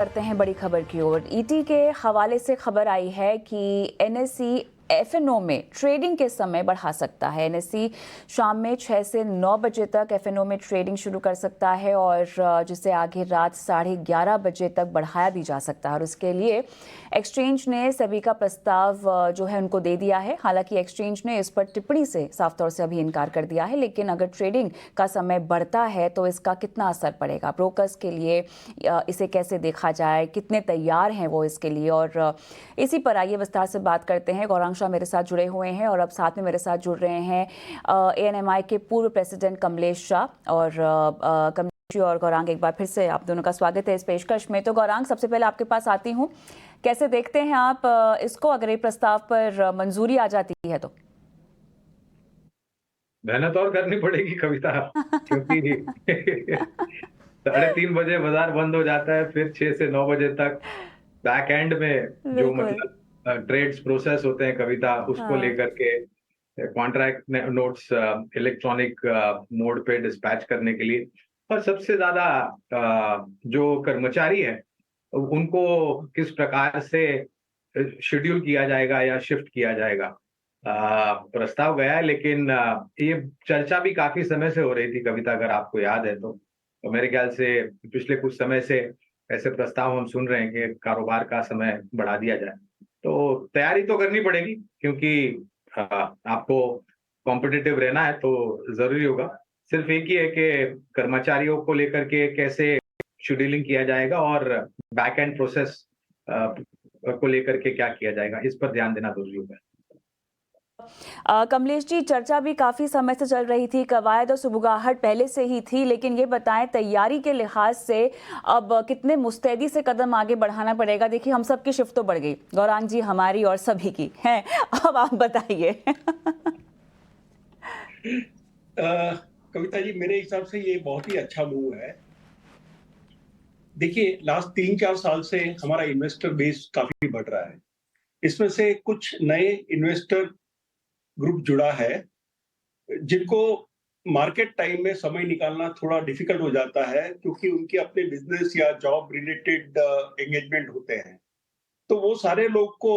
करते हैं बड़ी खबर की ओर। ईटी के हवाले से खबर आई है कि एनएसई एफएनओ में ट्रेडिंग के समय बढ़ा सकता है। एनएसई शाम में 6 से 9 बजे तक एफएनओ में ट्रेडिंग शुरू कर सकता है और जिसे आगे रात 11:30 बजे तक बढ़ाया भी जा सकता है। और उसके लिए एक्सचेंज ने सेबी का प्रस्ताव जो है उनको दे दिया है। हालांकि एक्सचेंज ने इस पर टिप्पणी से साफ तौर से अभी इनकार कर दिया है, लेकिन अगर ट्रेडिंग का समय बढ़ता है तो इसका कितना असर पड़ेगा ब्रोकर्स के लिए, इसे कैसे देखा जाए, कितने तैयार हैं वो इसके लिए, और इसी पर आइए विस्तार से बात करते हैं। गौरांग शाह मेरे साथ जुड़े हुए हैं और अब साथ में मेरे साथ जुड़ रहे हैं एएनएमआई के पूर्व प्रेसिडेंट कमलेश शाह। और कमलेश जी और गौरांग, एक बार फिर से आप दोनों का स्वागत है इस पेशकश में। तो गौरांग, सबसे पहले आपके पास आती हूँ, कैसे देखते हैं आप इसको, अगर ये प्रस्ताव पर मंजूरी आ जाती है तो? मेहनत और करनी पड़ेगी कविता, क्योंकि 3:30 बजे बाजार बंद हो जाता है, फिर 6 से 9 बजे तक बैक एंड में जो बिल्कुल। ट्रेड्स प्रोसेस होते हैं कविता, उसको हाँ। लेकर के कॉन्ट्रैक्ट नोट्स इलेक्ट्रॉनिक मोड पे डिस्पैच करने के लिए, और सबसे ज्यादा जो कर्मचारी है उनको किस प्रकार से शेड्यूल किया जाएगा या शिफ्ट किया जाएगा। प्रस्ताव गया है, लेकिन ये चर्चा भी काफी समय से हो रही थी कविता, अगर आपको याद है तो मेरे ख्याल से पिछले कुछ समय से ऐसे प्रस्ताव हम सुन रहे हैं कि कारोबार का समय बढ़ा दिया जाए। तो तैयारी तो करनी पड़ेगी, क्योंकि आपको कॉम्पिटिटिव रहना है तो जरूरी होगा। सिर्फ एक ही है कि कर्मचारियों को लेकर के कैसे शेड्यूलिंग किया जाएगा और बैक एंड प्रोसेस को लेकर के क्या किया जाएगा, इस पर ध्यान देना जरूरी होगा। कमलेश जी, चर्चा भी काफी समय से चल रही थी, कवायद और सुबुगाहट पहले से ही थी, लेकिन ये बताएं तैयारी के लिहाज से अब कितने मुस्तैदी से कदम आगे बढ़ाना पड़ेगा? देखिए, हम सबकी शिफ्ट तो बढ़ गई, गौरांग जी हमारी और सभी की है। अब आप बताइए। कविता जी, मेरे हिसाब से ये बहुत ही अच्छा मूव है। देखिए, लास्ट 3-4 साल से हमारा इन्वेस्टर बेस काफी बढ़ रहा है। इसमें से कुछ नए इन्वेस्टर ग्रुप जुड़ा है, जिनको मार्केट टाइम में समय निकालना थोड़ा डिफिकल्ट हो जाता है, क्योंकि उनके अपने बिजनेस या जॉब रिलेटेड एंगेजमेंट होते हैं। तो वो सारे लोग को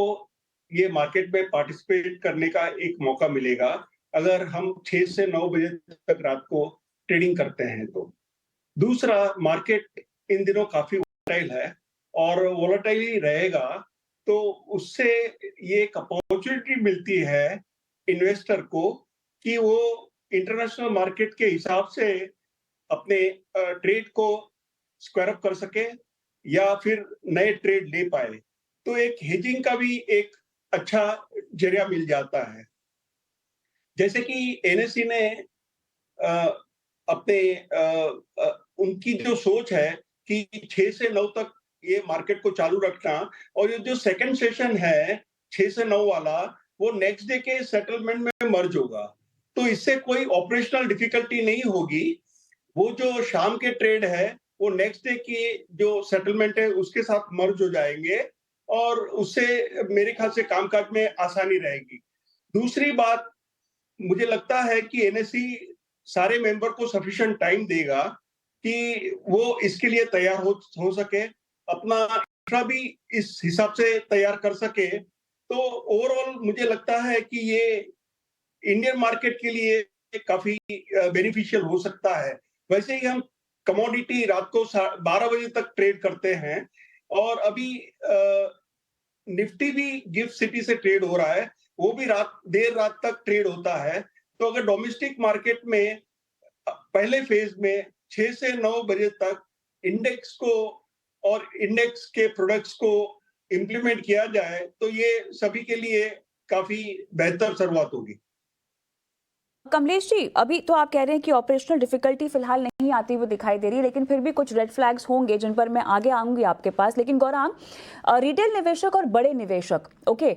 ये मार्केट में पार्टिसिपेट करने का एक मौका मिलेगा, अगर हम 6 से 9 बजे तक रात को ट्रेडिंग करते हैं तो। दूसरा, मार्केट इन दिनों काफी वोलेटाइल है और वोलेटाइल ही रहेगा, तो उससे ये एक अपॉर्चुनिटी मिलती है इन्वेस्टर को कि वो इंटरनेशनल मार्केट के हिसाब से अपने ट्रेड को स्क्वायर अप कर सके या फिर नए ट्रेड ले पाए। तो एक हेजिंग का भी एक अच्छा जरिया मिल जाता है। जैसे कि एनएसई ने अपने उनकी जो सोच है कि 6 से 9 तक ये मार्केट को चालू रखना, और ये जो सेकंड सेशन है 6 से 9 वाला, वो नेक्स्ट डे के सेटलमेंट में मर्ज होगा। तो इससे कोई ऑपरेशनल डिफिकल्टी नहीं होगी। वो जो शाम के ट्रेड है वो नेक्स्ट डे की जो सेटलमेंट है उसके साथ मर्ज हो जाएंगे, और उससे मेरे ख्याल से कामकाज में आसानी रहेगी। दूसरी बात, मुझे लगता है कि एनएसई सारे मेंबर को सफिशिएंट टाइम देगा कि वो इसके लिए तैयार हो सके, अपना इंफ्रा भी इस हिसाब से तैयार कर सके। तो ओवरऑल मुझे लगता है कि ये इंडियन मार्केट के लिए काफी बेनिफिशियल हो सकता है। वैसे ही हम कमोडिटी रात को 12 बजे तक ट्रेड करते हैं, और अभी निफ्टी भी गिफ्ट सिटी से ट्रेड हो रहा है, वो भी देर रात तक ट्रेड होता है। तो अगर डोमेस्टिक मार्केट में पहले फेज में 6 से 9 बजे तक इंडेक्स को और इंडेक्स के प्रोडक्ट्स को इंप्लीमेंट किया जाए, तो ये सभी के लिए काफी बेहतर शुरुआत होगी। कमलेश जी, अभी तो आप कह रहे हैं कि ऑपरेशनल डिफिकल्टी फिलहाल नहीं आती हुई दिखाई दे रही, लेकिन फिर भी कुछ रेड फ्लैग्स होंगे जिन पर मैं आगे आऊंगी आपके पास। लेकिन गौरांग, रिटेल निवेशक और बड़े निवेशक, ओके,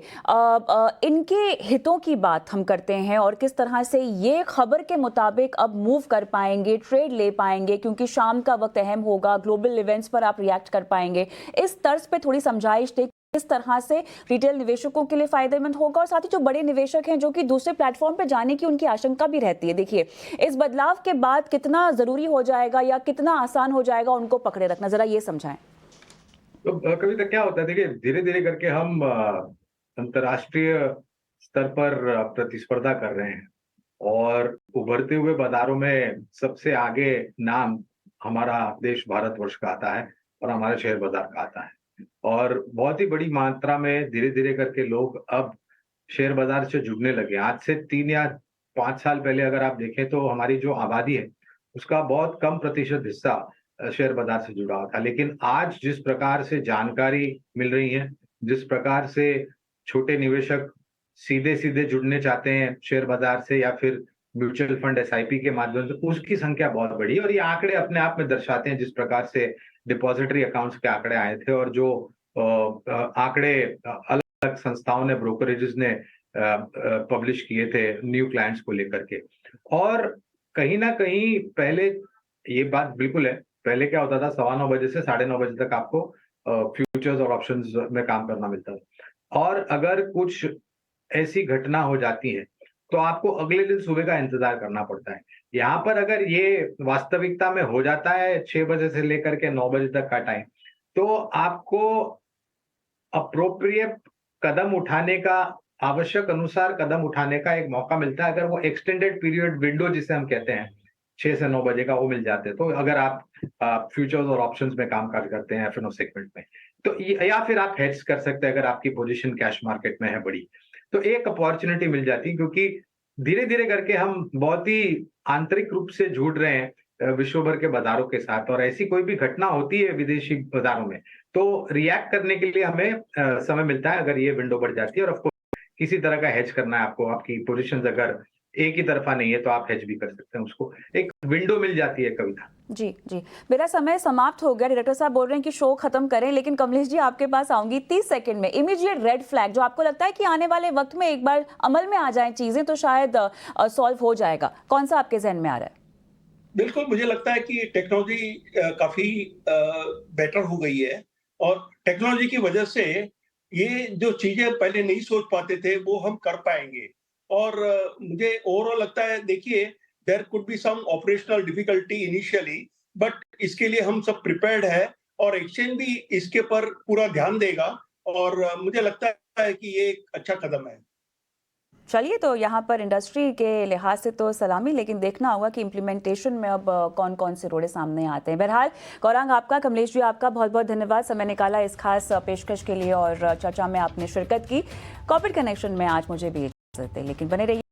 इनके हितों की बात हम करते हैं और किस तरह से ये खबर के मुताबिक अब मूव कर पाएंगे, ट्रेड ले पाएंगे, क्योंकि शाम का वक्त अहम होगा, ग्लोबल इवेंट्स पर आप रिएक्ट कर पाएंगे। इस तर्ज पे थोड़ी समझाइश दे, किस तरह से रिटेल निवेशकों के लिए फायदेमंद होगा, और साथ ही जो बड़े निवेशक हैं जो कि दूसरे प्लेटफॉर्म पर जाने की उनकी आशंका भी रहती है। देखिए, इस बदलाव के बाद कितना जरूरी हो जाएगा या कितना आसान हो जाएगा उनको पकड़े रखना, जरा ये समझाएं। तो कभी तक क्या होता है, देखिए धीरे धीरे करके हम अंतर्राष्ट्रीय स्तर पर प्रतिस्पर्धा कर रहे हैं और उभरते हुए बाजारों में सबसे आगे नाम हमारा देश भारतवर्ष का आता है और हमारे शेयर बाजार का आता है। और बहुत ही बड़ी मात्रा में धीरे धीरे करके लोग अब शेयर बाजार से जुड़ने लगे। आज से 3 या 5 साल पहले अगर आप देखें तो हमारी जो आबादी है उसका बहुत कम प्रतिशत हिस्सा शेयर बाजार से जुड़ा हुआ था। लेकिन आज जिस प्रकार से जानकारी मिल रही है, जिस प्रकार से छोटे निवेशक सीधे-सीधे जुड़ने चाहते हैं शेयर बाजार से या फिर म्यूचुअल फंड एसआईपी के माध्यम से, उसकी संख्या बहुत बढ़ी है। और ये आंकड़े अपने आप में दर्शाते हैं जिस प्रकार से डिपॉजिटरी अकाउंट्स के आंकड़े आए थे और जो आंकड़े अलग संस्थाओं ने, ब्रोकरेजेस ने पब्लिश किए थे न्यू क्लाइंट्स को लेकर के। और कहीं ना कहीं पहले ये बात बिल्कुल है, पहले क्या होता था 9:15 बजे से 9:30 बजे तक आपको फ्यूचर्स और ऑप्शंस में काम करना मिलता था। और अगर कुछ ऐसी घटना हो जाती है तो आपको अगले दिन सुबह का इंतजार करना पड़ता है। यहाँ पर अगर ये वास्तविकता में हो जाता है 6 बजे से लेकर के 9 बजे तक का टाइम, तो आपको अप्रोप्रिएट कदम उठाने का, आवश्यक अनुसार कदम उठाने का एक मौका मिलता है। अगर वो एक्सटेंडेड पीरियड विंडो जिसे हम कहते हैं 6 से 9 बजे का, वो मिल जाते हैं। तो अगर आप फ्यूचर्स और ऑप्शंस में कामकाज करते हैं एफएनओ सेगमेंट में, तो या फिर आप हेड्ज कर सकते हैं अगर आपकी पोजीशन कैश मार्केट में है बड़ी, तो एक अपॉर्चुनिटी मिल जाती है। क्योंकि धीरे धीरे करके हम बहुत ही आंतरिक रूप से जुड़ रहे हैं विश्व भर के बाजारों के साथ, और ऐसी कोई भी घटना होती है विदेशी बाजारों में तो रिएक्ट करने के लिए हमें समय मिलता है अगर ये विंडो बढ़ जाती है। और ऑफकोर्स किसी तरह का हेज करना है आपको, आपकी पोजीशंस अगर एक ही तरफा नहीं है तो आप हेज भी कर सकते हैं, उसको एक विंडो मिल जाती है कविता। जी जी, मेरा समय समाप्त हो गया। डायरेक्टर साहब बोल रहे हैं कि शो खत्म करें, लेकिन कमलेश जी आपके पास आऊंगी 30 सेकंड में। इमीडिएट रेड फ्लैग जो आपको लगता है कि आने वाले वक्त में एक बार अमल में आ जाएं चीजें तो शायद सॉल्व हो जाएगा, कौन सा आपके जहन में आ रहा है? बिल्कुल, मुझे लगता है कि टेक्नोलॉजी काफी बेटर हो गई है और टेक्नोलॉजी की वजह से ये जो चीजें पहले नहीं सोच पाते थे वो हम कर पाएंगे। और मुझे ओवरऑल लगता है, देखिए there could be some operational difficulty initially, but इसके लिए हम सब प्रिपेयर्ड है और एक्सचेंज भी इसके पर पूरा ध्यान देगा और मुझे लगता है कि ये एक अच्छा कदम है। चलिए, तो यहाँ पर इंडस्ट्री के लिहाज से तो सलामी, लेकिन देखना होगा कि इम्प्लीमेंटेशन में अब कौन कौन से रोड़े सामने आते हैं। बहरहाल गौरांग आपका, कमलेश जी आपका बहुत बहुत धन्यवाद समय निकाला इस खास पेशकश के लिए और चर्चा में आपने शिरकत की। कॉर्पोरेट कनेक्शन में आज मुझे भी इजाजत है, लेकिन बने रहिए।